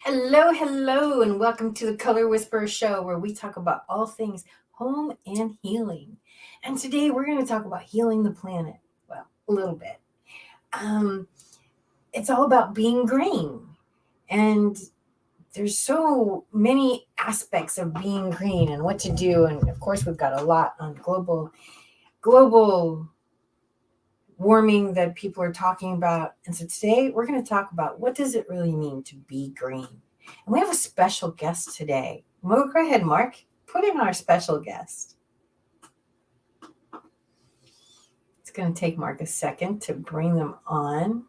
Hello, hello, and welcome to the Color Whisperer Show, where we talk about all things home and healing. And today we're going to talk about healing the planet. Well, a little bit. Um, it's all about being green, and there's so many aspects of being green and what to do. And of course, we've got a lot on global warming that people are talking about. And so today we're going to talk about what does it really mean to be green. And we have a special guest today. Go ahead, Mark. Put in our special guest. It's going to take Mark a second to bring them on.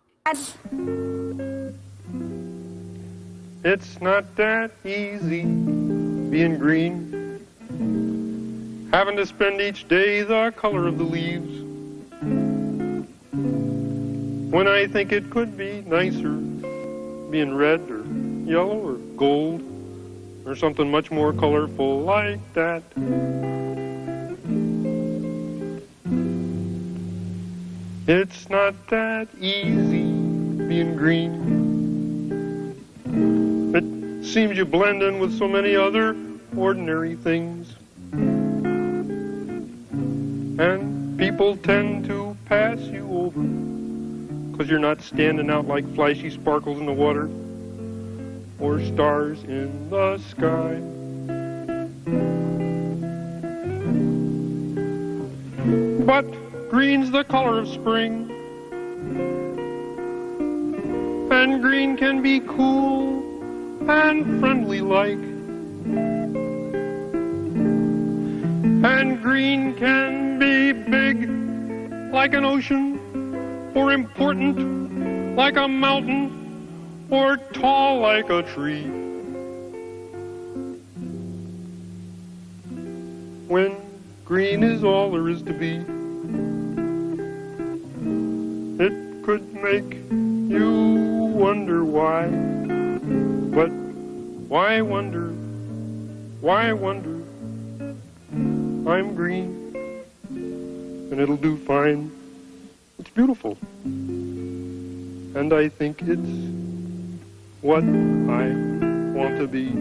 It's not that easy being green, having to spend each day the color of the leaves, when I think it could be nicer being red or yellow or gold or something much more colorful like that. It's not that easy being green. It seems you blend in with so many other ordinary things, and people tend to pass you over because you're not standing out like flashy sparkles in the water or stars in the sky. But green's the color of spring, and green can be cool and friendly like, and green can be big like an ocean, or important like a mountain, or tall like a tree. When green is all there is to be, it could make you wonder why. But why wonder? Why wonder? I'm green, and it'll do fine. It's beautiful, and I think it's what I want to be.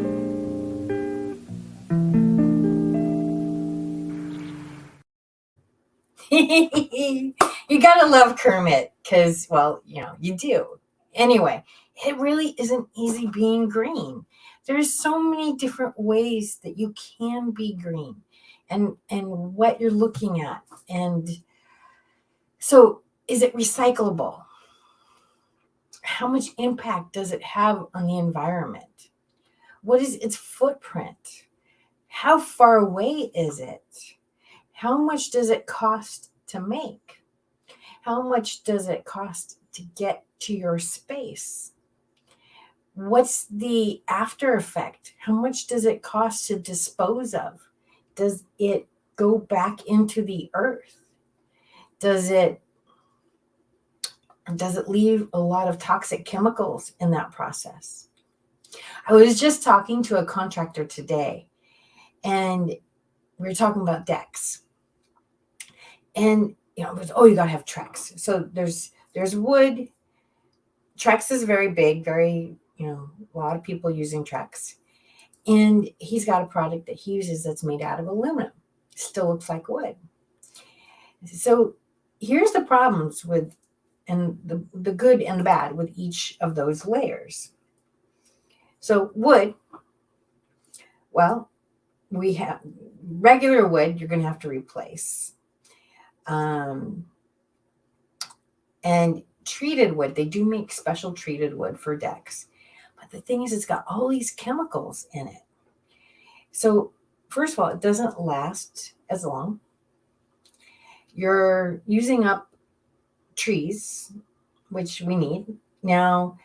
You got to love Kermit because, well, you do. Anyway, it really isn't easy being green. There's so many different ways that you can be green and what you're looking at. And so, is it recyclable? How much impact does it have on the environment? What is its footprint? How far away is it? How much does it cost to make? How much does it cost to get to your space? What's the after effect? How much does it cost to dispose of? Does it go back into the earth? Does it leave a lot of toxic chemicals in that process? I was just talking to a contractor today, and we were talking about decks. And you got to have Trex. So there's wood. Trex is very big, very, a lot of people using Trex. And he's got a product that he uses that's made out of aluminum. Still looks like wood. So here's the problems with, and the good and the bad with each of those layers. So wood, well, we have regular wood you're going to have to replace. And treated wood, they do make special treated wood for decks. But the thing is, it's got all these chemicals in it. So first of all, it doesn't last as long. You're using up trees, which we need. Now,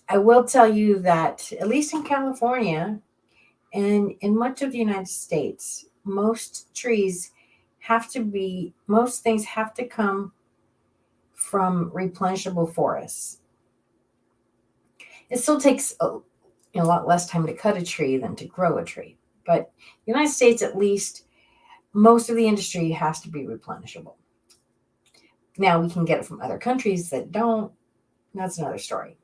I will tell you that, at least in California and in much of the United States, most things have to come from replenishable forests. It still takes a lot less time to cut a tree than to grow a tree. But the United States, at least, most of the industry has to be replenishable. Now, we can get it from other countries that don't. That's another story.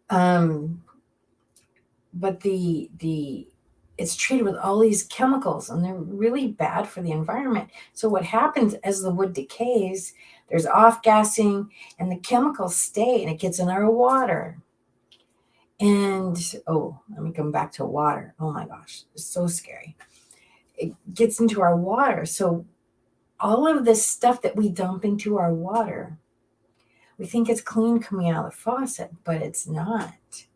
But it's treated with all these chemicals, and they're really bad for the environment. So what happens as the wood decays, there's off gassing, and the chemicals stay, and it gets in our water. And let me come back to water. Oh my gosh, it's so scary. It gets into our water. So all of this stuff that we dump into our water, we think it's clean coming out of the faucet, but it's not.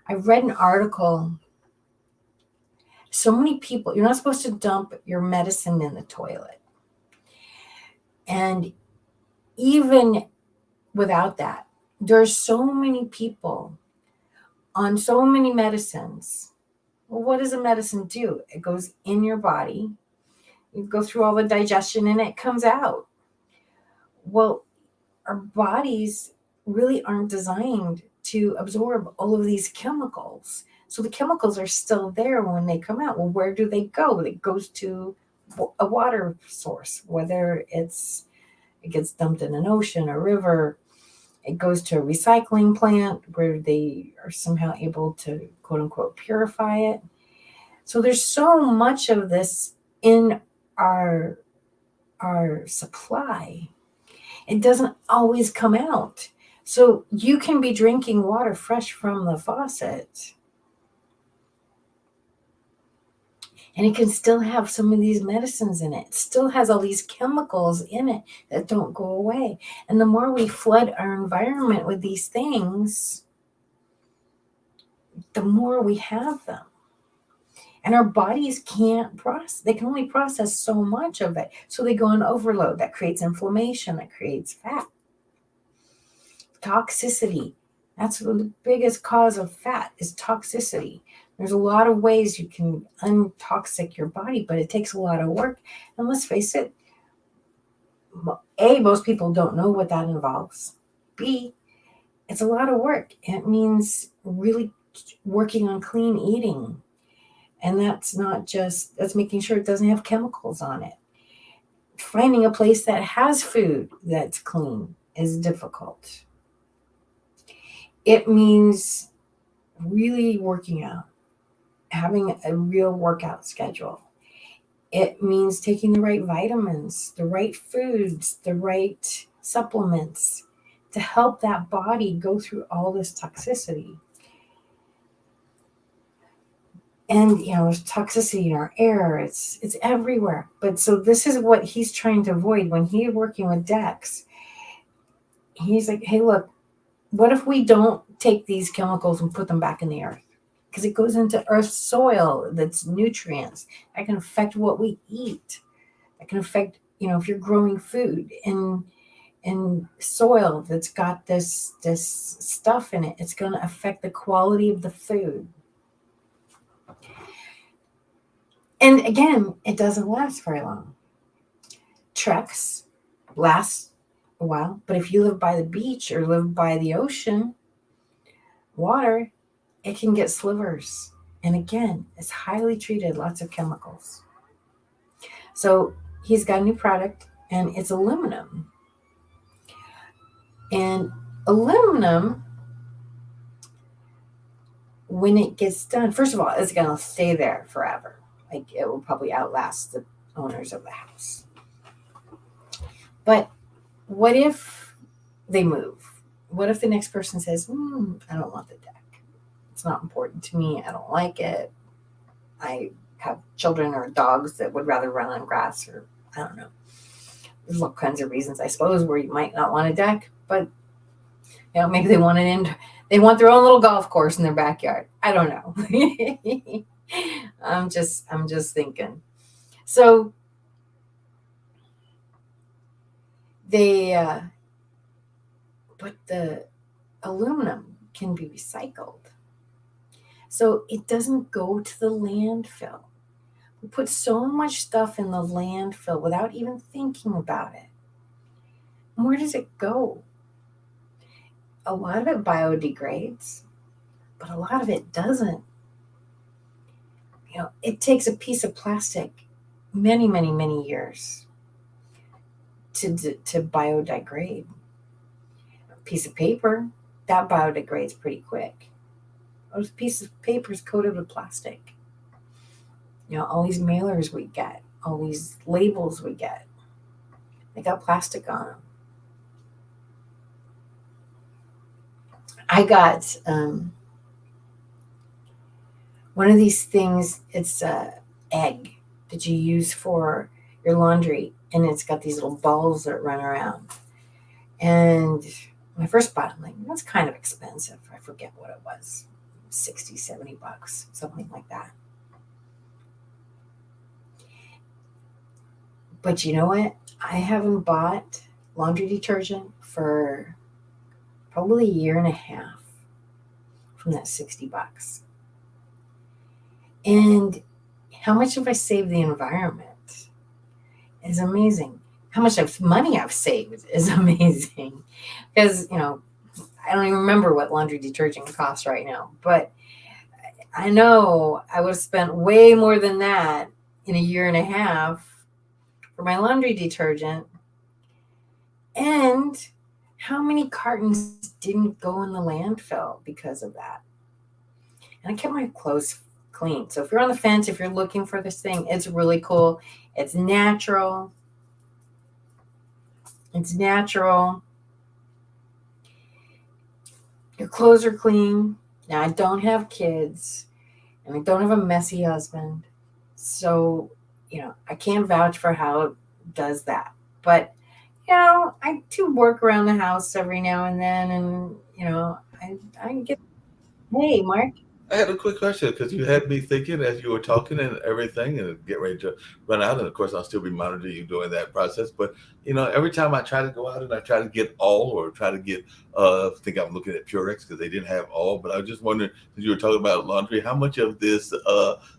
I read an article. So many people, you're not supposed to dump your medicine in the toilet. And even without that, there's so many people on so many medicines. Well, what does a medicine do? It goes in your body. You go through all the digestion and it comes out. Well, our bodies really aren't designed to absorb all of these chemicals. So the chemicals are still there when they come out. Well, where do they go? It goes to a water source, whether it gets dumped in an ocean, a river. It goes to a recycling plant where they are somehow able to, quote unquote, purify it. So there's so much of this in our supply. It doesn't always come out. So you can be drinking water fresh from the faucet, and it can still have some of these medicines in it. It still has all these chemicals in it that don't go away. And the more we flood our environment with these things, the more we have them. And our bodies can't process. They can only process so much of it. So they go on overload. That creates inflammation. That creates fat. Toxicity. That's the biggest cause of fat is toxicity. There's a lot of ways you can untoxic your body, but it takes a lot of work. And let's face it, A, most people don't know what that involves. B, it's a lot of work. It means really working on clean eating. And that's making sure it doesn't have chemicals on it. Finding a place that has food that's clean is difficult. It means really working out, having a real workout schedule. It means taking the right vitamins, the right foods, the right supplements to help that body go through all this toxicity. And, there's toxicity in our air. It's everywhere. But so this is what he's trying to avoid when he's working with Dex. He's like, hey, look, what if we don't take these chemicals and put them back in the earth? Because it goes into Earth's soil, that's nutrients. That can affect what we eat. That can affect, if you're growing food in soil that's got this stuff in it, it's going to affect the quality of the food. And again, it doesn't last very long. Treks last a while, but if you live by the beach or live by the ocean, water, it can get slivers. And again, it's highly treated, lots of chemicals. So he's got a new product, and it's aluminum. And aluminum, when it gets done, first of all, it's going to stay there forever. Like, it will probably outlast the owners of the house. But what if they move? What if the next person says, I don't want the deck. It's not important to me. I don't like it. I have children or dogs that would rather run on grass, or I don't know. There's all kinds of reasons, I suppose, where you might not want a deck, but maybe they want they want their own little golf course in their backyard. I don't know. I'm just thinking. So but the aluminum can be recycled. So it doesn't go to the landfill. We put so much stuff in the landfill without even thinking about it. And where does it go? A lot of it biodegrades, but a lot of it doesn't. It takes a piece of plastic many, many, many years to biodegrade. A piece of paper, that biodegrades pretty quick. Those pieces of paper is coated with plastic. All these mailers we get, all these labels we get, they got plastic on them. I got one of these things. It's a egg that you use for your laundry, and it's got these little balls that run around. And when I first bought it, I'm like, that's kind of expensive. I forget what it was, 60, 70 bucks, something like that. But you know what? I haven't bought laundry detergent for probably a year and a half from that 60 bucks. And how much have I saved the environment is amazing. How much money I've saved is amazing. Because, I don't even remember what laundry detergent costs right now. But I know I would have spent way more than that in a year and a half for my laundry detergent. And how many cartons didn't go in the landfill because of that? And I kept my clothes clean. So if you're on the fence, if you're looking for this thing, it's really cool. It's natural. It's natural. Your clothes are clean. Now, I don't have kids, and I don't have a messy husband. So, I can't vouch for how it does that. But, I do work around the house every now and then, and, I get, hey, Mark. I had a quick question because you had me thinking as you were talking and everything and get ready to run out. And of course, I'll still be monitoring you during that process. But, every time I try to go out and I try to get all or try to get, I think I'm looking at Purex because they didn't have all. But I was just wondering, since you were talking about laundry, how much of this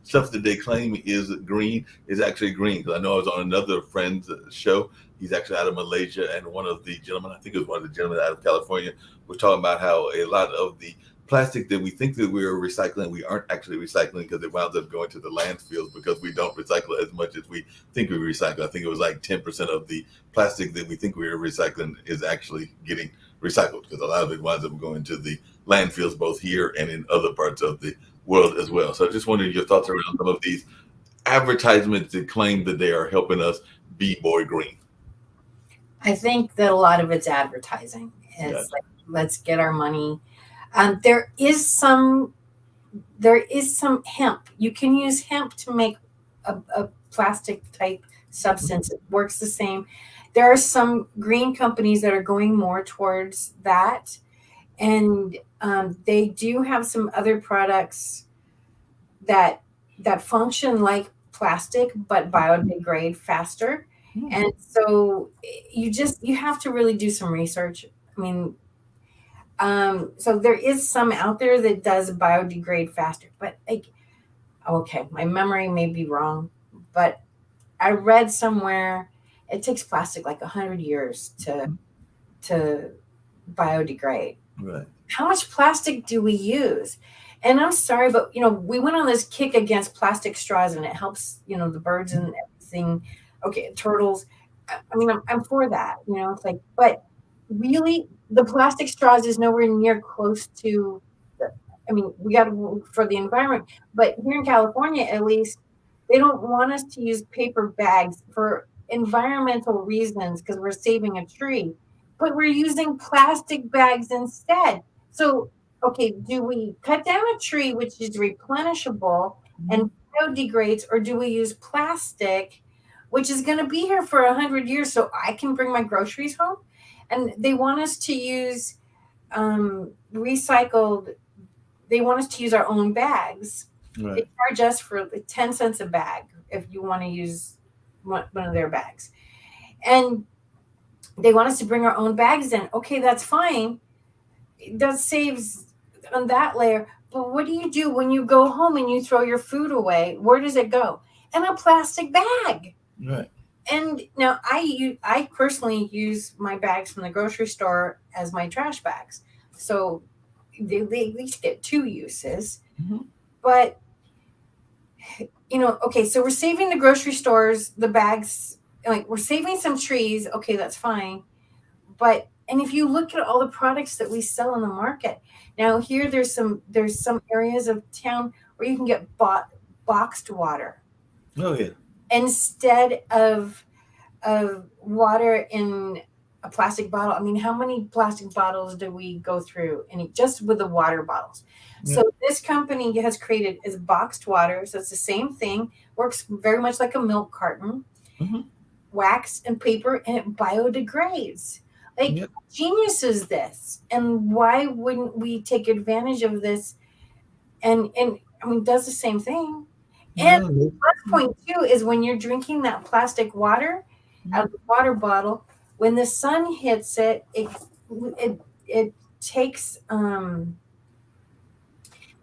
stuff that they claim is green is actually green? Because I know I was on another friend's show. He's actually out of Malaysia. And one of the gentlemen, I think it was one of the gentlemen out of California, was talking about how a lot of the plastic that we think that we're recycling, we aren't actually recycling because it winds up going to the landfills because we don't recycle as much as we think we recycle. I think it was like 10% of the plastic that we think we are recycling is actually getting recycled because a lot of it winds up going to the landfills both here and in other parts of the world as well. So I just wondered your thoughts around some of these advertisements that claim that they are helping us be more green. I think that a lot of it's advertising. It's like, let's get our money. There is some hemp. You can use hemp to make a plastic type substance. It works the same. There are some green companies that are going more towards that, and they do have some other products that function like plastic but biodegrade faster. And so you have to really do some research. I mean, so there is some out there that does biodegrade faster, but okay, my memory may be wrong, but I read somewhere it takes plastic like 100 years to biodegrade. Right. How much plastic do we use? And I'm sorry, but we went on this kick against plastic straws, and it helps the birds and everything. Okay, turtles. I mean, I'm for that. It's like, but really, the plastic straws is nowhere near close to. We got to work for the environment, but here in California, at least, they don't want us to use paper bags for environmental reasons because we're saving a tree, but we're using plastic bags instead. So, okay, do we cut down a tree which is replenishable and biodegrades, or do we use plastic, which is going to be here for 100 years so I can bring my groceries home? And they want us to use recycled. They want us to use our own bags. Right. They charge us for 10 cents a bag if you want to use one of their bags. And they want us to bring our own bags in. Okay, that's fine. That saves on that layer. But what do you do when you go home and you throw your food away? Where does it go? In a plastic bag. Right. And now I personally use my bags from the grocery store as my trash bags. So they at least get 2 uses. Mm-hmm. But, okay, so we're saving the grocery stores, the bags, like we're saving some trees. Okay, that's fine. But And if you look at all the products that we sell in the market, now here there's some areas of town where you can get boxed water Oh yeah. instead of water in a plastic bottle. I mean, how many plastic bottles do we go through? And just with the water bottles. Yeah. So this company has created is boxed water. So it's the same thing. Works very much like a milk carton. Mhm. Wax and paper, and it biodegrades. Like, Yep. genius is this, and why wouldn't we take advantage of this? And I mean, does the same thing. And No, first point too is when you're drinking that plastic water out of the water bottle, when the sun hits it, it takes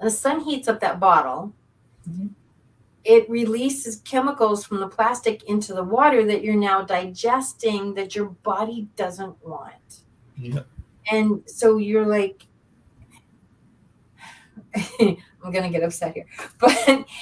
the sun heats up that bottle. Mhm. It releases chemicals from the plastic into the water that you're now digesting that your body doesn't want. Yeah. And so you're like, I'm gonna get upset here, but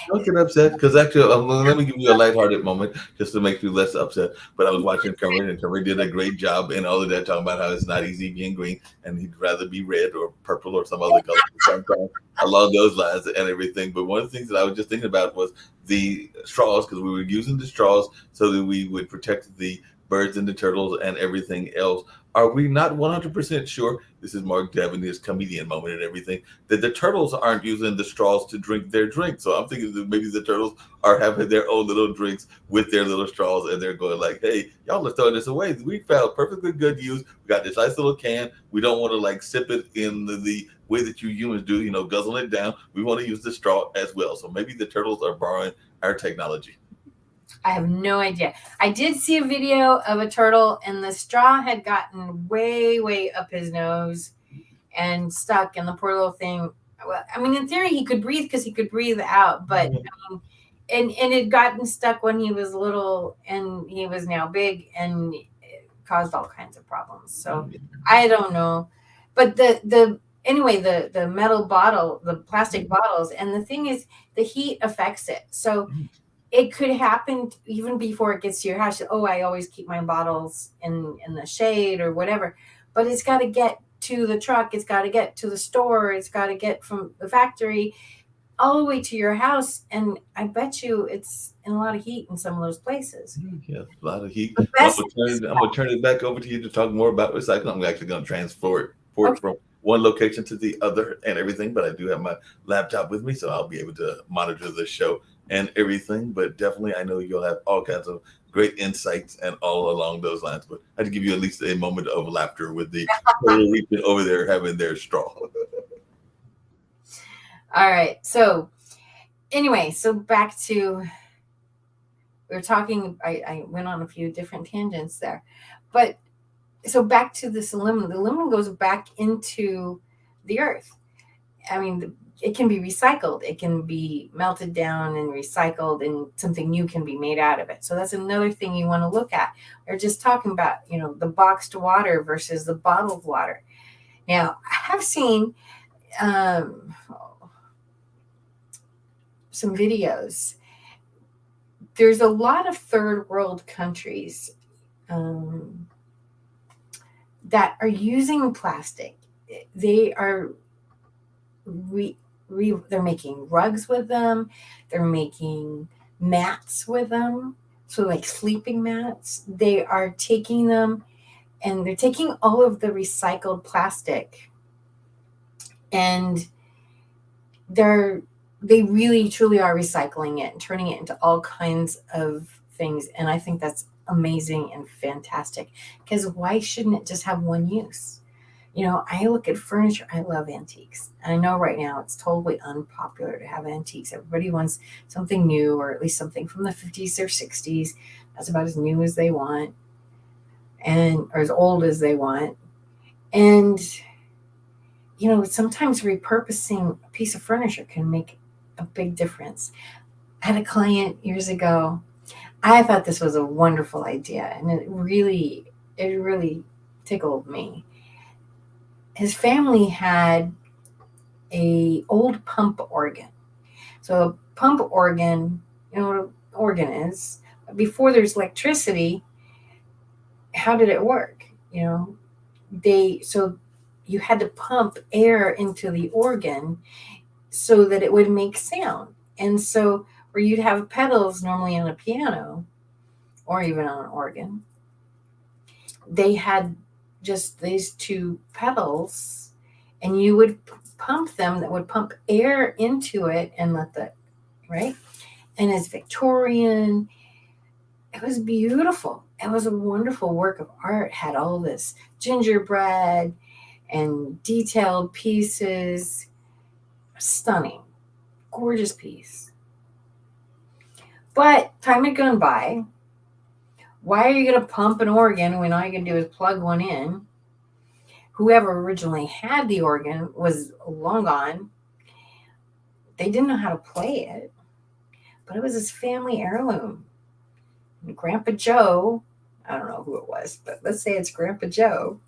Don't get upset because actually, let me give you a lighthearted moment just to make you less upset. But I was watching Cameron, and Cameron did a great job in all of that, talking about how it's not easy being green, and he'd rather be red or purple or some other color sometimes along those lines and everything. But one of the things that I was just thinking about was the straws, because we were using the straws so that we would protect the birds and the turtles and everything else. Are we not 100% sure? This is Mark Devin, his comedian moment and everything, that the turtles aren't using the straws to drink their drink. So I'm thinking that maybe the turtles are having their own little drinks with their little straws, and they're going like, hey, y'all are throwing this away. We found perfectly good use. We got this nice little can. We don't want to like sip it in the way that you humans do, guzzle it down. We want to use the straw as well. So maybe the turtles are borrowing our technology. I have no idea. I did see a video of a turtle, and the straw had gotten way, way up his nose and stuck. And the poor little thing, well, I mean, in theory, he could breathe because he could breathe out, but and it had gotten stuck when he was little, and he was now big, and it caused all kinds of problems. So I don't know, but anyway, the metal bottle, the plastic bottles, and the thing is, the heat affects it. So it could happen even before it gets to your house. Oh, I always keep my bottles in the shade or whatever, but it's got to get to the truck. It's got to get to the store. It's got to get from the factory all the way to your house. And I bet you it's in a lot of heat in some of those places. Yeah, a lot of heat. The Well, best I'm gonna turn it back over to you to talk more about recycling. I'm actually gonna transport Okay. from one location to the other and everything, but I do have my laptop with me, so I'll be able to monitor the show and everything. But definitely, I know you'll have all kinds of great insights and all along those lines. But I had to give you at least a moment of laughter with the turtle reaching over there having their straw. All right. So anyway, so back to, we were talking, I went on a few different tangents there, but so back to this aluminum. The aluminum goes back into the earth. I mean, it can be recycled. It can be melted down and recycled, and something new can be made out of it. So that's another thing you want to look at. We're just talking about, the boxed water versus the bottled water. Now, I have seen some videos. There's a lot of third world countries that are using plastic. They are they're making rugs with them. They're making mats with them. So like sleeping mats. They are taking them, and they're taking all of the recycled plastic, and they really truly are recycling it and turning it into all kinds of things. And I think that's amazing and fantastic, because why shouldn't it just have one use? I look at furniture. I love antiques. And I know right now it's totally unpopular to have antiques. Everybody wants something new, or at least something from the 50s or 60s. That's about as new as they want, or as old as they want. And, sometimes repurposing a piece of furniture can make a big difference. I had a client years ago. I thought this was a wonderful idea, and it really tickled me. His family had a old pump organ. So a pump organ, what an organ is. Before there's electricity, how did it work? so you had to pump air into the organ so that it would make sound. And so where you'd have pedals normally on a piano or even on an organ, they had just these two pedals, and you would pump them, that would pump air into it and let the, right? And it's Victorian. It was beautiful. It was a wonderful work of art. Had all this gingerbread and detailed pieces. Stunning, gorgeous piece. But time had gone by. Why are you going to pump an organ when all you can do is plug one in? Whoever originally had the organ was long gone. They didn't know how to play it, but it was his family heirloom. And Grandpa Joe, I don't know who it was, but let's say it's Grandpa Joe,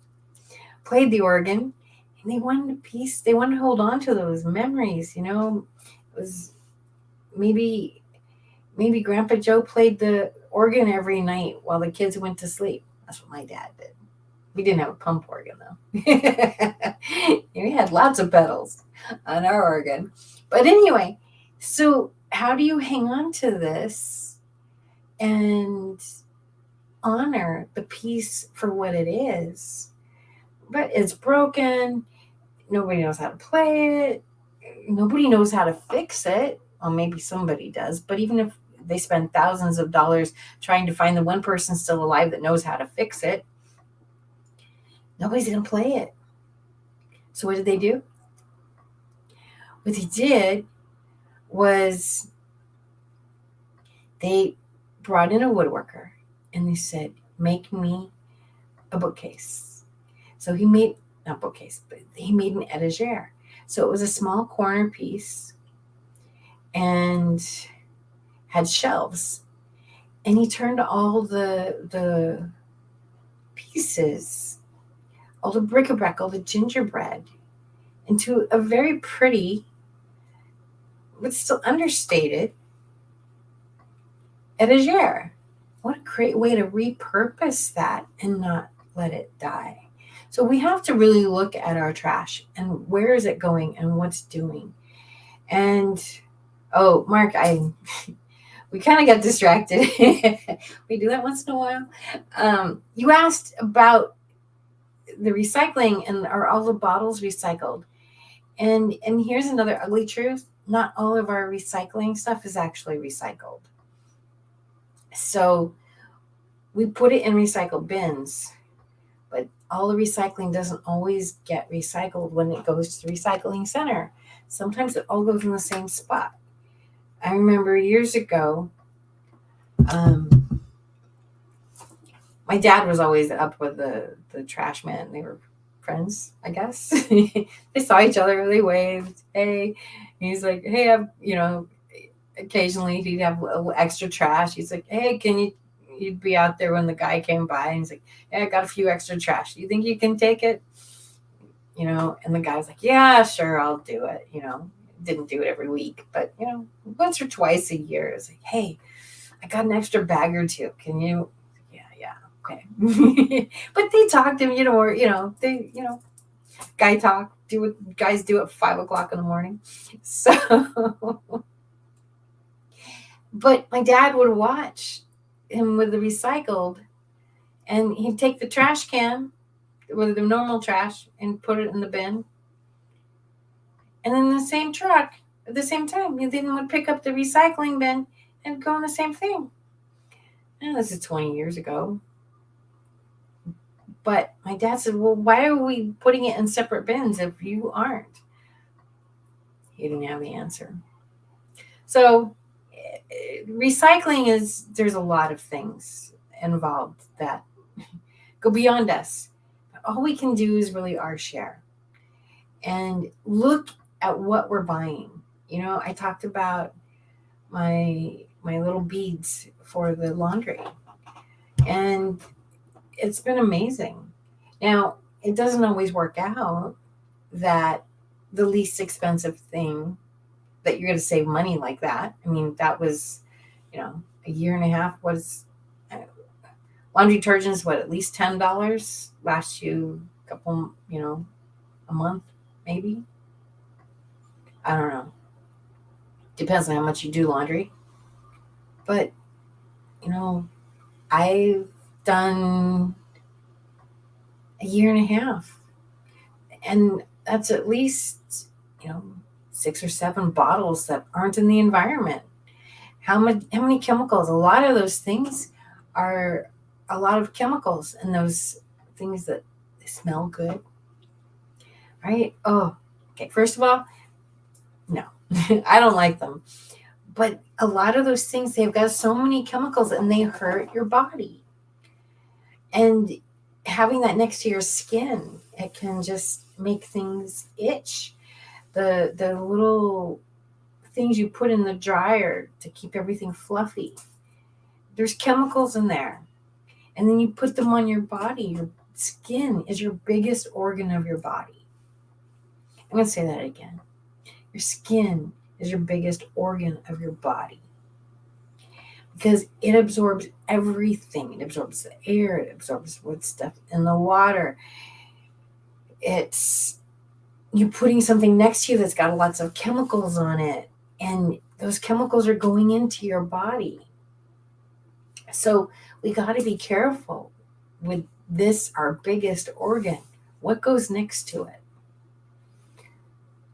played the organ, and they wanted to hold on to those memories, It was maybe Grandpa Joe played the organ every night while the kids went to sleep. That's what my dad did. We didn't have a pump organ, though. We had lots of pedals on our organ. But anyway, so how do you hang on to this and honor the piece for what it is? But it's broken. Nobody knows how to play it. Nobody knows how to fix it. Well, maybe somebody does. But even if they spend thousands of dollars trying to find the one person still alive that knows how to fix it, nobody's going to play it. So what did they do? What they did was they brought in a woodworker and they said, make me a bookcase. So he made, not bookcase, but he made an etagere. So it was a small corner piece and had shelves. And he turned all the pieces, all the bric-a-brac, all the gingerbread, into a very pretty, but still understated, etagere. What a great way to repurpose that and not let it die. So we have to really look at our trash and where is it going and what's doing. And, oh, Mark, we kind of got distracted. We do that once in a while. You asked about the recycling and are all the bottles recycled? And here's another ugly truth. Not all of our recycling stuff is actually recycled. So we put it in recycled bins, but all the recycling doesn't always get recycled when it goes to the recycling center. Sometimes it all goes in the same spot. I remember years ago, my dad was always up with the trash man. They were friends, I guess. They saw each other, they waved, hey. He's like, hey, occasionally he'd have a little extra trash. He's like, hey, you'd be out there when the guy came by, and he's like, hey, I got a few extra trash. Do you think you can take it? And the guy's like, yeah, sure, I'll do it. Didn't do it every week, but once or twice a year, it's like, hey, I got an extra bag or two. Can you? Yeah, okay. But they talked to him, or they, guy talk, do what guys do at 5 o'clock in the morning. So, but my dad would watch him with the recycled, and he'd take the trash can with the normal trash and put it in the bin. And then the same truck at the same time, he then would pick up the recycling bin and go on the same thing. And this is 20 years ago. But my dad said, well, why are we putting it in separate bins if you aren't? He didn't have the answer. So recycling there's a lot of things involved that go beyond us. But all we can do is really our share. And look at what we're buying. I talked about my little beads for the laundry. And it's been amazing. Now, it doesn't always work out that the least expensive thing that you're going to save money like that. I mean, that was, a year and a half. Laundry detergents, at least $10 lasts you couple, a month, maybe. I don't know. Depends on how much you do laundry. But, I've done a year and a half. And that's at least, 6 or 7 bottles that aren't in the environment. How many chemicals? A lot of those things are a lot of chemicals, and those things that they smell good. Right? Oh, okay. First of all, no, I don't like them. But a lot of those things, they've got so many chemicals and they hurt your body. And having that next to your skin, it can just make things itch. The little things you put in the dryer to keep everything fluffy, there's chemicals in there. And then you put them on your body. Your skin is your biggest organ of your body. I'm going to say that again. Your skin is your biggest organ of your body, because it absorbs everything. It absorbs the air. It absorbs what's stuff in the water. It's you putting something next to you that's got lots of chemicals on it, and those chemicals are going into your body. So we got to be careful with this, our biggest organ. What goes next to it?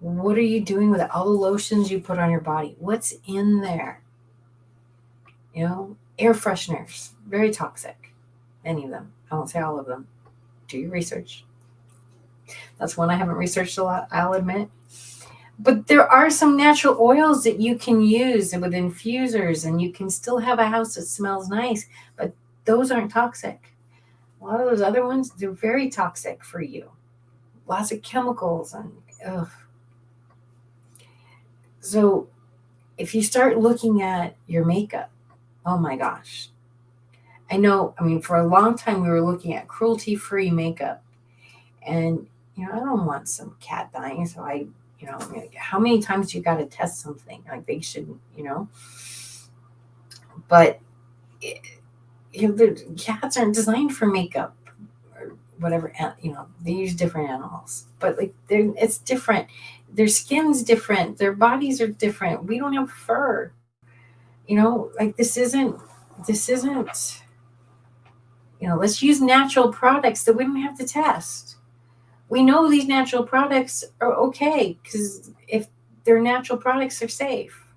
What are you doing with it? All the lotions you put on your body, what's in there? Air fresheners, very toxic. Many of them. I won't say all of them. Do your research. That's one I haven't researched a lot, I'll admit. But there are some natural oils that you can use with infusers, and you can still have a house that smells nice, but those aren't toxic. A lot of those other ones, they're very toxic for you. Lots of chemicals and ugh. So if you start looking at your makeup, oh my gosh. For a long time we were looking at cruelty-free makeup. And, I don't want some cat dying. So how many times do you got to test something? Like they shouldn't, But, the cats aren't designed for makeup or whatever. They use different animals. But it's different. Their skin's different. Their bodies are different. We don't have fur. This isn't, let's use natural products that we don't have to test. We know these natural products are okay because if they're natural products, they're safe.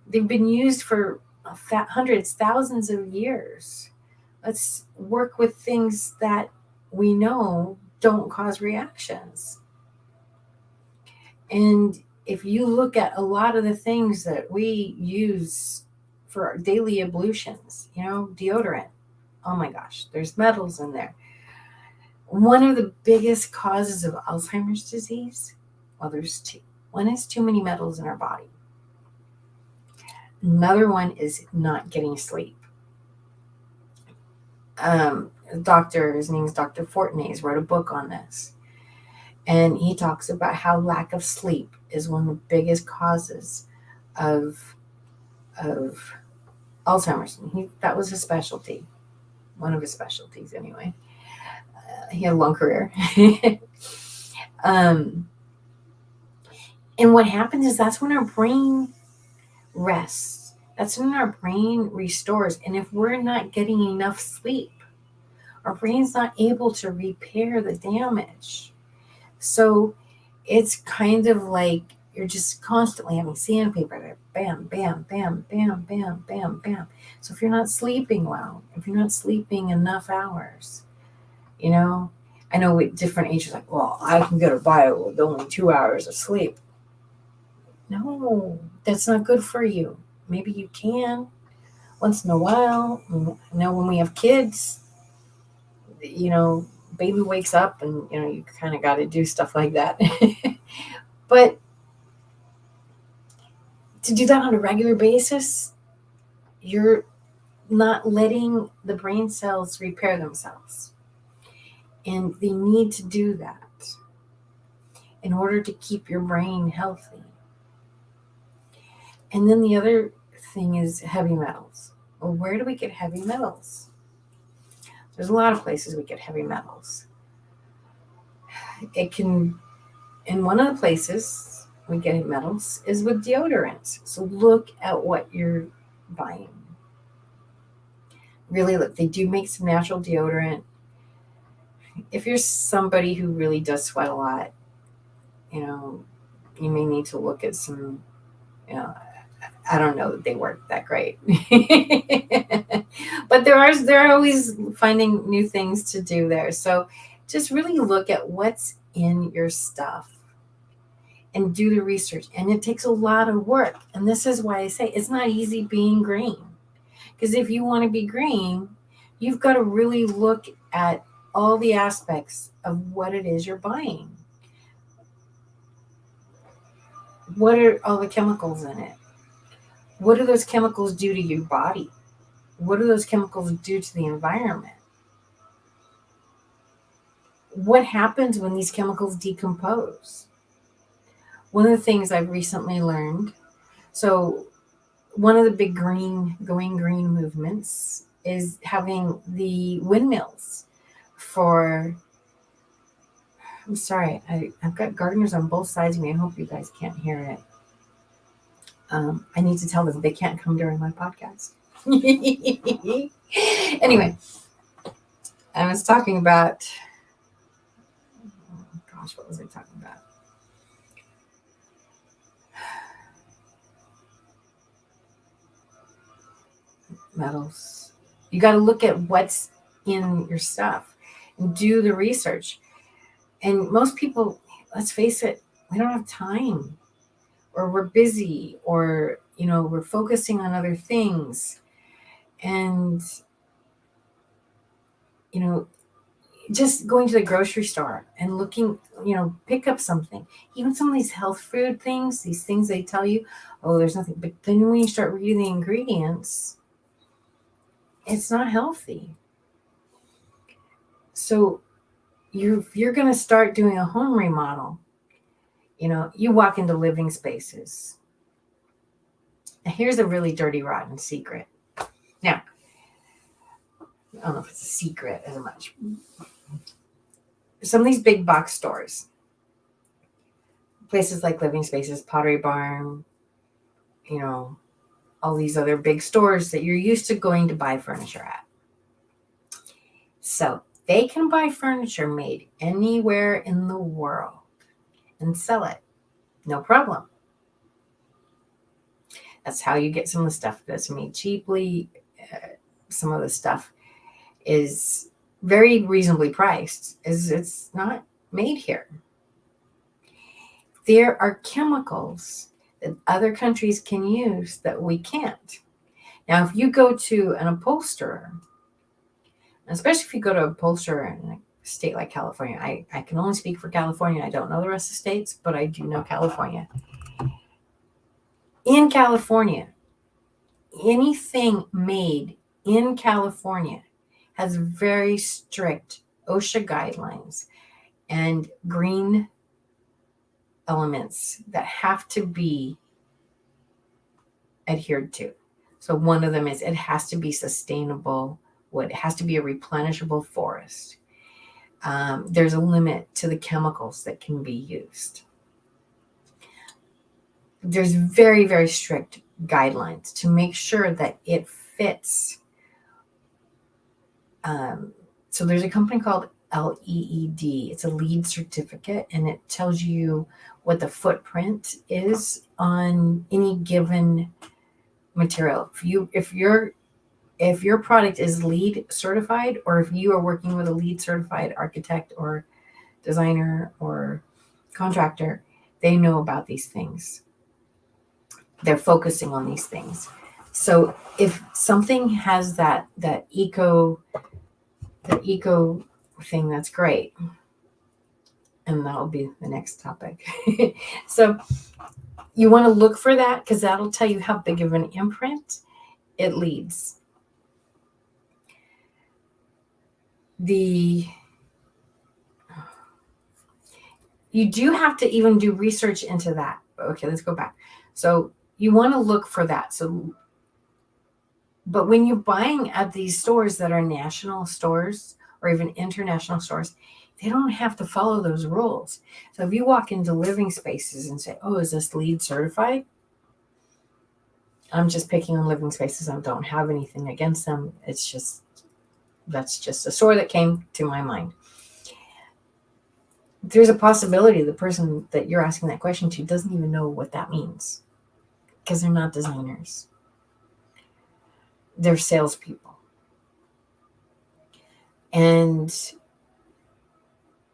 They've been used for hundreds, thousands of years. Let's work with things that we know don't cause reactions. And if you look at a lot of the things that we use for our daily ablutions, deodorant, oh my gosh, there's metals in there. One of the biggest causes of Alzheimer's disease, well, there's 2. One is too many metals in our body. Another one is not getting sleep. His name is Dr. Fortney, wrote a book on this. And he talks about how lack of sleep is one of the biggest causes of Alzheimer's. That was his specialty, one of his specialties anyway. He had a long career. And what happens is that's when our brain rests. That's when our brain restores. And if we're not getting enough sleep, our brain's not able to repair the damage. So it's kind of like you're just constantly having sandpaper there. Bam, bam, bam, bam, bam, bam, bam. So if you're not sleeping well, if you're not sleeping enough hours, I know with different ages, like, well, I can get by with only 2 hours of sleep. No, that's not good for you. Maybe you can once in a while. When we have kids, baby wakes up and, you kind of got to do stuff like that. But to do that on a regular basis, you're not letting the brain cells repair themselves. And they need to do that in order to keep your brain healthy. And then the other thing is heavy metals. Well, where do we get heavy metals? There's a lot of places we get heavy metals. it can, and one of the places we get metals is with deodorants. So look at what you're buying. Really look. They do make some natural deodorant. If you're somebody who really does sweat a lot, you may need to look at some, I don't know that they work that great. But they're always finding new things to do there. So just really look at what's in your stuff and do the research. And it takes a lot of work. And this is why I say it's not easy being green. Because if you want to be green, you've got to really look at all the aspects of what it is you're buying. What are all the chemicals in it? What do those chemicals do to your body? What do those chemicals do to the environment? What happens when these chemicals decompose? One of the things I've recently learned, so one of the big going green movements is having the windmills for, I'm sorry, I've got gardeners on both sides of me. I hope you guys can't hear it. I need to tell them they can't come during my podcast. Anyway, I was talking about, oh gosh, what was I talking about? Metals. You got to look at what's in your stuff and do the research. And most people, let's face it, we don't have time, or we're busy, or we're focusing on other things. And just going to the grocery store and looking, pick up something, even some of these health food things, these things they tell you, oh, there's nothing. But then when you start reading the ingredients, it's not healthy. So if you're going to start doing a home remodel, you walk into living spaces. Now, here's a really dirty, rotten secret. Now, I don't know if it's a secret as much. Some of these big box stores, places like Living Spaces, Pottery Barn, all these other big stores that you're used to going to buy furniture at. So they can buy furniture made anywhere in the world and sell it. No problem. That's how you get some of the stuff that's made cheaply. Some of the stuff is very reasonably priced, as it's not made here. There are chemicals that other countries can use that we can't. Now, if you go to an upholsterer, especially if you go to an upholsterer in a state like California, I can only speak for California. I don't know the rest of the states, but I do know California. In California, anything made in California has very strict OSHA guidelines and green elements that have to be adhered to. So one of them is it has to be sustainable wood. It has to be a replenishable forest. There's a limit to the chemicals that can be used. There's very, very strict guidelines to make sure that it fits. So there's a company called LEED. It's a LEED certificate, and it tells you what the footprint is on any given material. If your product is LEED certified, or if you are working with a LEED certified architect or designer or contractor, they know about these things. They're focusing on these things. So if something has that eco thing, that's great. And that'll be the next topic. So you want to look for that, because that'll tell you how big of an imprint it leaves. You do have to even do research into that. Okay, let's go back. So you want to look for that. But when you're buying at these stores that are national stores or even international stores, They don't have to follow those rules. So if you walk into living spaces and say, oh, is this LEED certified? I'm just picking on living spaces. I don't have anything against them. That's just a story that came to my mind. There's a possibility the person that you're asking that question to doesn't even know what that means because they're not designers. They're salespeople. And so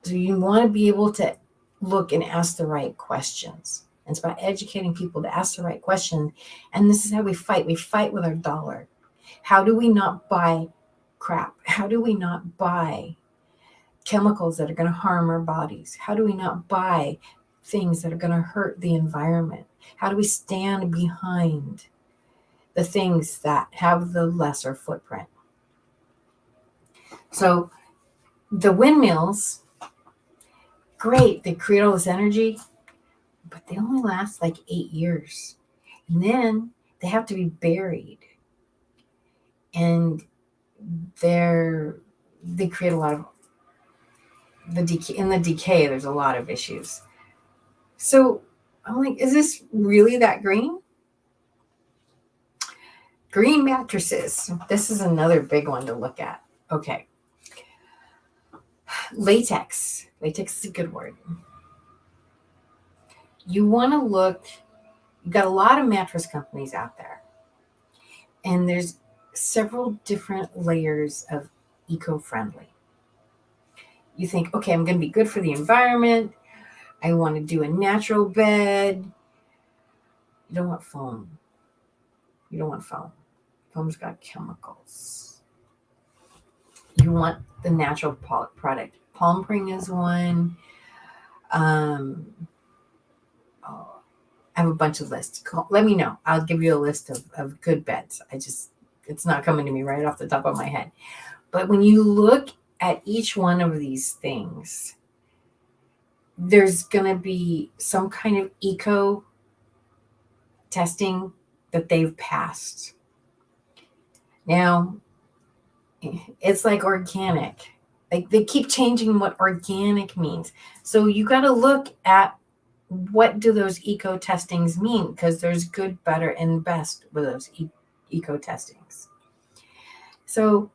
you want to be able to look and ask the right questions. And it's about educating people to ask the right question. And this is how we fight. We fight with our dollar. How do we not buy crap? How do we not buy chemicals that are going to harm our bodies? How do we not buy things that are going to hurt the environment? How do we stand behind the things that have the lesser footprint? So the windmills, great, they create all this energy, but they only last like 8 years. And then they have to be buried. And they create a lot of in the decay, there's a lot of issues. So I'm like, is this really that green? Green mattresses. This is another big one to look at. Okay. Latex. Latex is a good word. You want to look, you've got a lot of mattress companies out there. And there's several different layers of eco-friendly. You think, okay, I'm going to be good for the environment. I want to do a natural bed. You don't want foam. You don't want foam. Foam's got chemicals. You want the natural product. Palm Spring is one. I have a bunch of lists. Let me know. I'll give you a list of good beds. It's not coming to me right off the top of my head. But when you look at each one of these things, there's going to be some kind of eco testing that they've passed. Now, it's like organic. Like they keep changing what organic means. So you got to look at what do those eco testings mean, because there's good, better, and best with those eco testings. So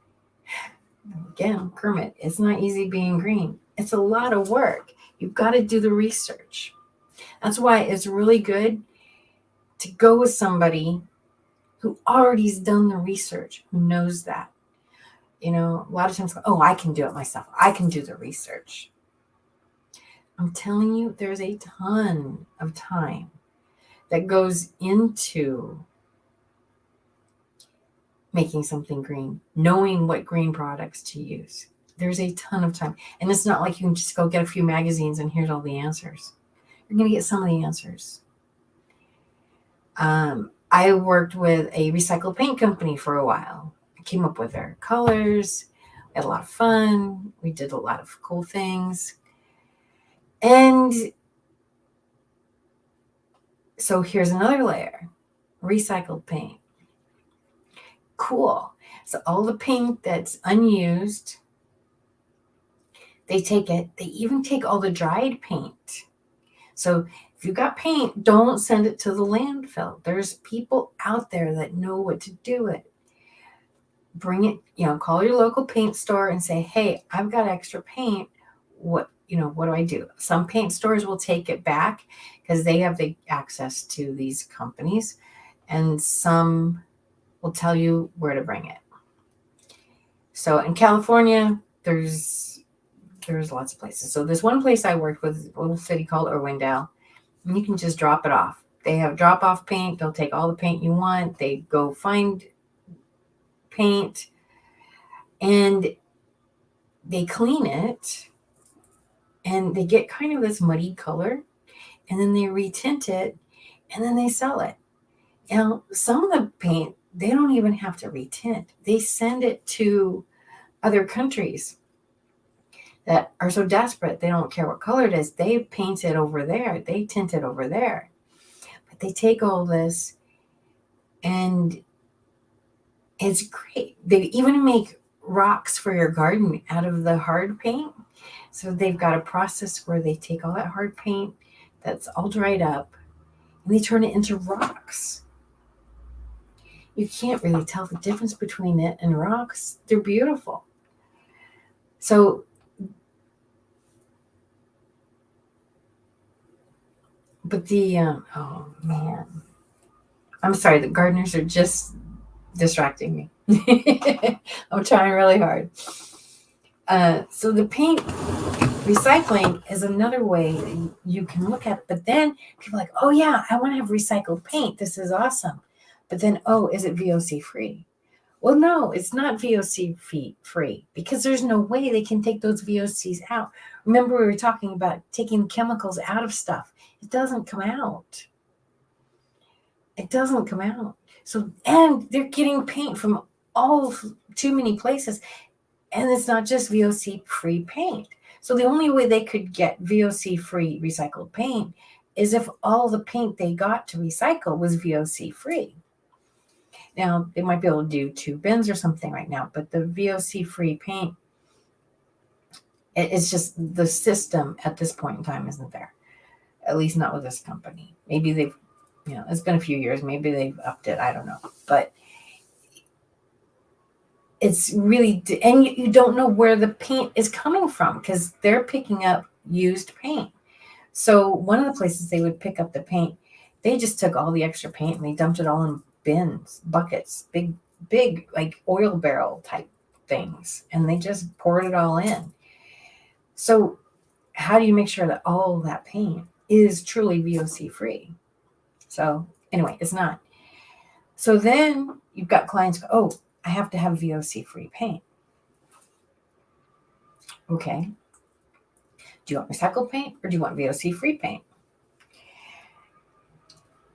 again, Kermit, it's not easy being green. It's a lot of work. You've got to do the research. That's why it's really good to go with somebody who already's done the research, who knows that. You know, a lot of times, oh, I can do it myself. I can do the research. I'm telling you, there's a ton of time that goes into making something green, knowing what green products to use. There's a ton of time. And it's not like you can just go get a few magazines and here's all the answers. You're going to get some of the answers. I worked with a recycled paint company for a while. I came up with their colors. We had a lot of fun. We did a lot of cool things. And so here's another layer, recycled paint. Cool. So all the paint that's unused, they take it. They even take all the dried paint. So if you got paint, don't send it to the landfill. There's people out there that know what to do with it. Bring it, call your local paint store and say, hey, I've got extra paint. What do I do? Some paint stores will take it back because they have the access to these companies, and some will tell you where to bring it. So in California, there's lots of places. So there's one place I worked with, a little city called Irwindale, and you can just drop it off. They have drop-off paint. They'll take all the paint you want. They go find paint, and they clean it, and they get kind of this muddy color, and then they retint it, and then they sell it. Now, some of the paint, they don't even have to retint. They send it to other countries that are so desperate, they don't care what color it is. They paint it over there. They tint it over there. But they take all this, and it's great. They even make rocks for your garden out of the hard paint. So they've got a process where they take all that hard paint that's all dried up and they turn it into rocks. You can't really tell the difference between it and rocks. They're beautiful. So, but oh man, I'm sorry, the gardeners are just distracting me. I'm trying really hard. So the paint recycling is another way that you can look at it. But then people are like, oh yeah, I want to have recycled paint. This is awesome. But then, oh, is it VOC free? Well, no, it's not VOC free because there's no way they can take those VOCs out. Remember, we were talking about taking chemicals out of stuff. It doesn't come out. It doesn't come out. So, and they're getting paint from too many places. And it's not just VOC free paint. So the only way they could get VOC free recycled paint is if all the paint they got to recycle was VOC free. Now, they might be able to do 2 bins or something right now, but the VOC free paint, it's just the system at this point in time isn't there. At least not with this company. Maybe they've, it's been a few years. Maybe they've upped it. I don't know. But it's really, and you don't know where the paint is coming from because they're picking up used paint. So one of the places they would pick up the paint, they just took all the extra paint and they dumped it all in bins, buckets, big like oil barrel type things, and they just poured it all in. So how do you make sure that all that paint is truly VOC free? So anyway, it's not. So then you've got clients go, oh, I have to have VOC free paint. Okay. Do you want recycled paint or do you want VOC free paint?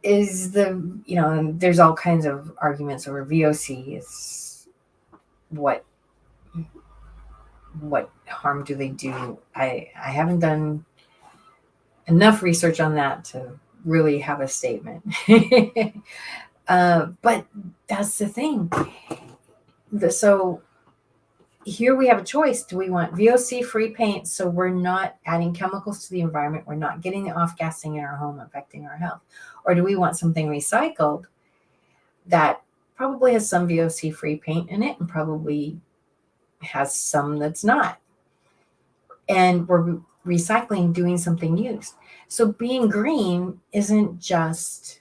There's all kinds of arguments over VOC is what harm do they do? I haven't done enough research on that to really have a statement. But that's the thing. So here we have a choice. Do we want VOC free paint so we're not adding chemicals to the environment, we're not getting the off-gassing in our home affecting our health? Or do we want something recycled that probably has some VOC free paint in it and probably has some that's not? And we're recycling, doing something used. So being green isn't just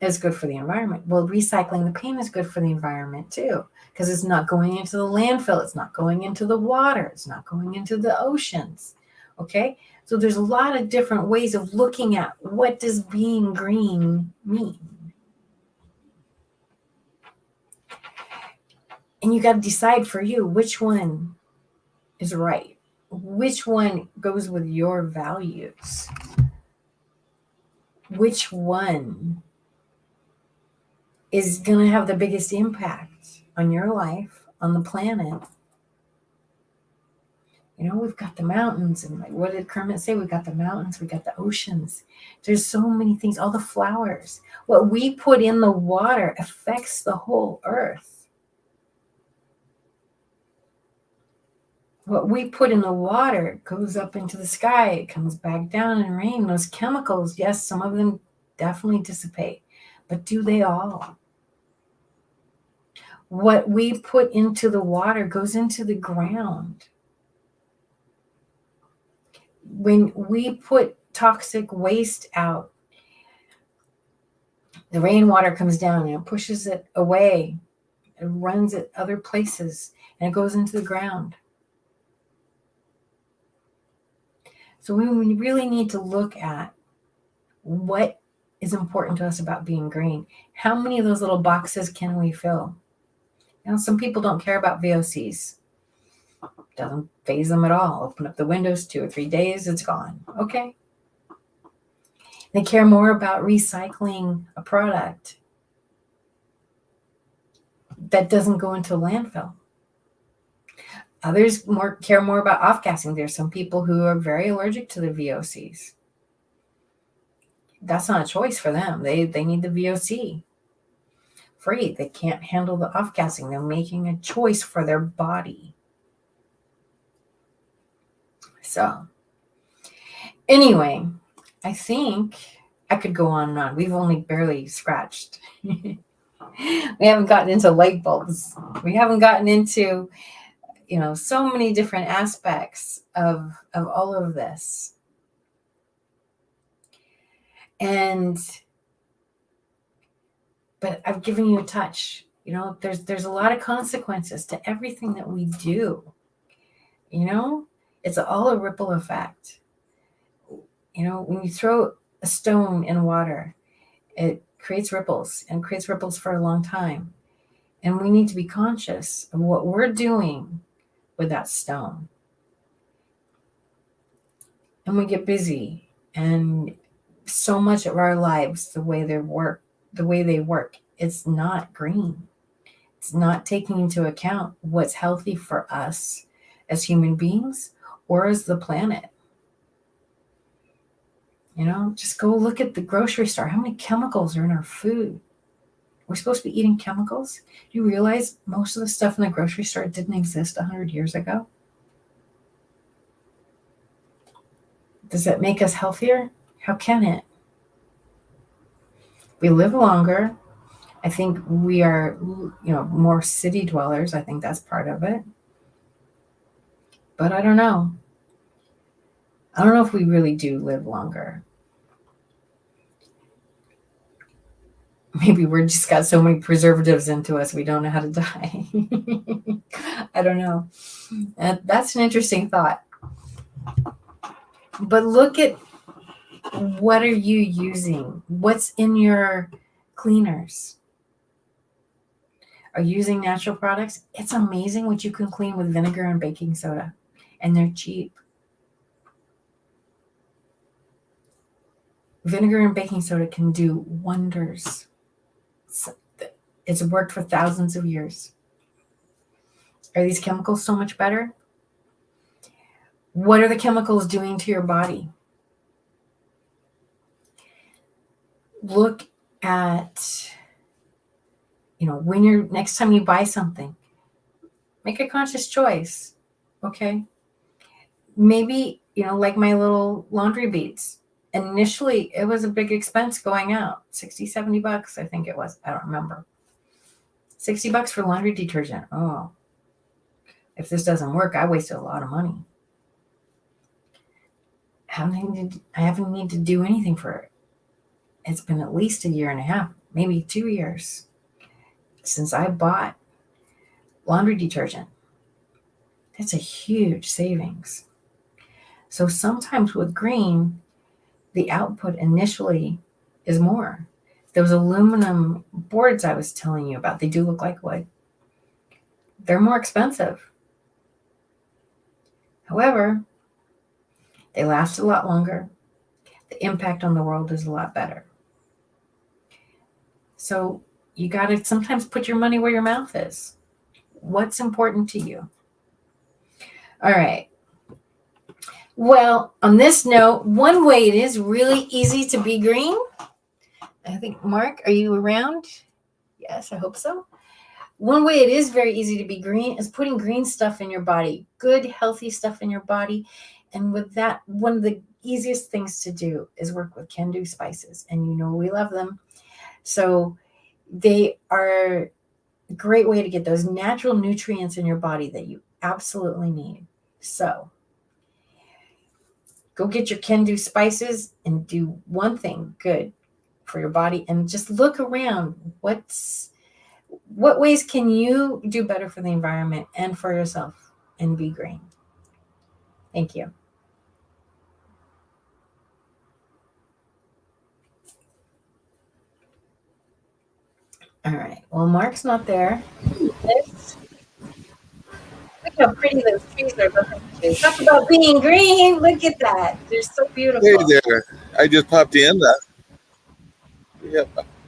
as good for the environment. Well, recycling the paint is good for the environment too, because it's not going into the landfill. It's not going into the water. It's not going into the oceans. Okay. So there's a lot of different ways of looking at what does being green mean. And you got to decide for you which one is right. Which one goes with your values? Which one is going to have the biggest impact on your life, on the planet? We've got the mountains, and like, what did Kermit say? We've got the mountains, we've got the oceans. There's so many things, all the flowers. What we put in the water affects the whole earth. What we put in the water goes up into the sky. It comes back down in rain. Those chemicals, yes, some of them definitely dissipate, but do they all? What we put into the water goes into the ground. When we put toxic waste out, the rainwater comes down and it pushes it away. It runs it other places and it goes into the ground. So we really need to look at what is important to us about being green. How many of those little boxes can we fill? Some people don't care about VOCs. Doesn't faze them at all. Open up the windows 2 or 3 days, it's gone. Okay. They care more about recycling a product that doesn't go into a landfill. Others care more about off-gassing. There's some people who are very allergic to the VOCs. That's not a choice for them. They need the VOC free. They can't handle the off-gassing. They're making a choice for their body. So, anyway, I think I could go on and on. We've only barely scratched. We haven't gotten into light bulbs. We haven't gotten into, so many different aspects of all of this. But I've given you a touch. There's a lot of consequences to everything that we do. It's all a ripple effect. When you throw a stone in water, it creates ripples and creates ripples for a long time. And we need to be conscious of what we're doing with that stone. And we get busy, and so much of our lives, the way they work, it's not green. It's not taking into account what's healthy for us as human beings or as the planet. Just go look at the grocery store. How many chemicals are in our food? We're supposed to be eating chemicals. Do you realize most of the stuff in the grocery store didn't exist 100 years ago? Does that make us healthier? How can it? We live longer. I think we are, more city dwellers. I think that's part of it. But I don't know. I don't know if we really do live longer. Maybe we're just got so many preservatives into us, we don't know how to die. I don't know. That's an interesting thought. But look at, what are you using? What's in your cleaners? Are you using natural products? It's amazing what you can clean with vinegar and baking soda, and they're cheap. Vinegar and baking soda can do wonders. It's worked for thousands of years. Are these chemicals so much better? What are the chemicals doing to your body? Look at, when next time you buy something, make a conscious choice. Okay. Maybe, like my little laundry beads. Initially, it was a big expense going out. $60, $70, I think it was. I don't remember. $60 for laundry detergent. Oh, if this doesn't work, I wasted a lot of money. I haven't needed to do anything for it. It's been at least 1.5 years, maybe 2 years since I bought laundry detergent. That's a huge savings. So sometimes with green, the output initially is more. Those aluminum boards I was telling you about, they do look like wood. They're more expensive. However, they last a lot longer. The impact on the world is a lot better. So you got to sometimes put your money where your mouth is. What's important to you? All right. Well, on this note, one way it is really easy to be green. I think, Mark, are you around? Yes, I hope so. One way it is very easy to be green is putting green stuff in your body, good, healthy stuff in your body. And with that, one of the easiest things to do is work with Can-Do spices. And we love them. So they are a great way to get those natural nutrients in your body that you absolutely need. So go get your Can-Do spices and do one thing good for your body, and just look around. What ways can you do better for the environment and for yourself and be green? Thank you. All right. Well, Mark's not there. Look how pretty those trees are. Talk about being green. Look at that. They're so beautiful. Hey there. I just popped in.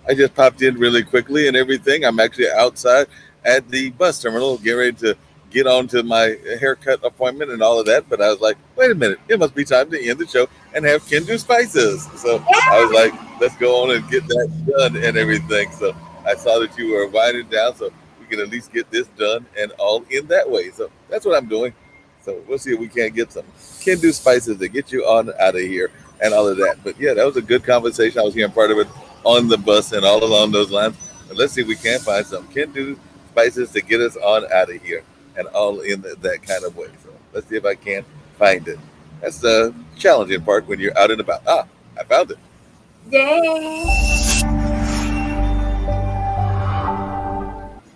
I just popped in really quickly and everything. I'm actually outside at the bus terminal getting ready to get on to my haircut appointment and all of that. But I was like, wait a minute. It must be time to end the show and have Can-Do spices. So yeah. I was like, let's go on and get that done and everything. So I saw that you were winding down, so we can at least get this done and all in that way. So that's what I'm doing. So we'll see if we can't get some Can Do spices to get you on out of here and all of that. But yeah, that was a good conversation. I was hearing part of it on the bus and all along those lines. But let's see if we can find some Can Do spices to get us on out of here and all in that kind of way. So let's see if I can find it. That's the challenging part when you're out and about. Ah, I found it. Yay!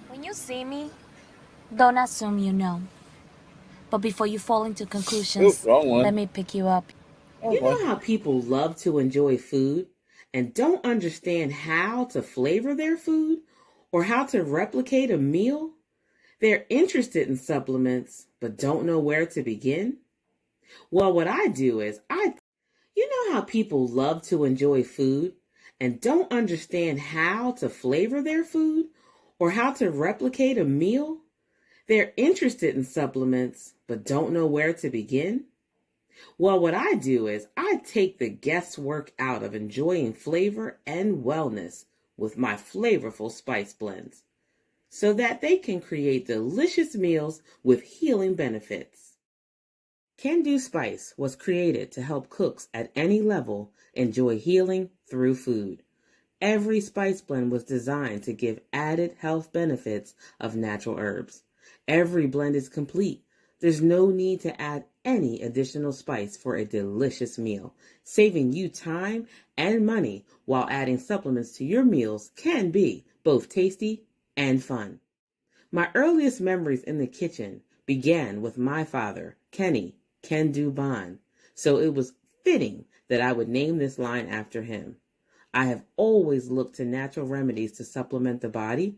When you see me, don't assume you know. But before you fall into conclusions, wrong one. let me pick you up. You know how people love to enjoy food and don't understand how to flavor their food or how to replicate a meal? They're interested in supplements but don't know where to begin? Well, what I do is you know how people love to enjoy food and don't understand how to flavor their food or how to replicate a meal? They're interested in supplements but don't know where to begin? Well, what I do is I take the guesswork out of enjoying flavor and wellness with my flavorful spice blends so that they can create delicious meals with healing benefits. Can Do Spice was created to help cooks at any level enjoy healing through food. Every spice blend was designed to give added health benefits of natural herbs. Every blend is complete. There's no need to add any additional spice for a delicious meal. Saving you time and money while adding supplements to your meals can be both tasty and fun. My earliest memories in the kitchen began with my father, Kenny Can Do Bond, so it was fitting that I would name this line after him. I have always looked to natural remedies to supplement the body,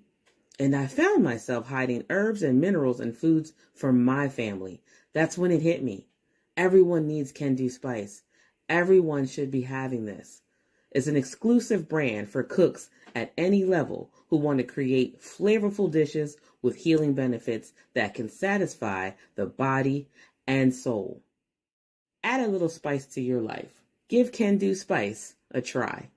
and I found myself hiding herbs and minerals in foods for my family. That's when it hit me. Everyone needs Can Do Spice. Everyone should be having this. It's an exclusive brand for cooks at any level who want to create flavorful dishes with healing benefits that can satisfy the body and soul. Add a little spice to your life. Give Can Do Spice a try.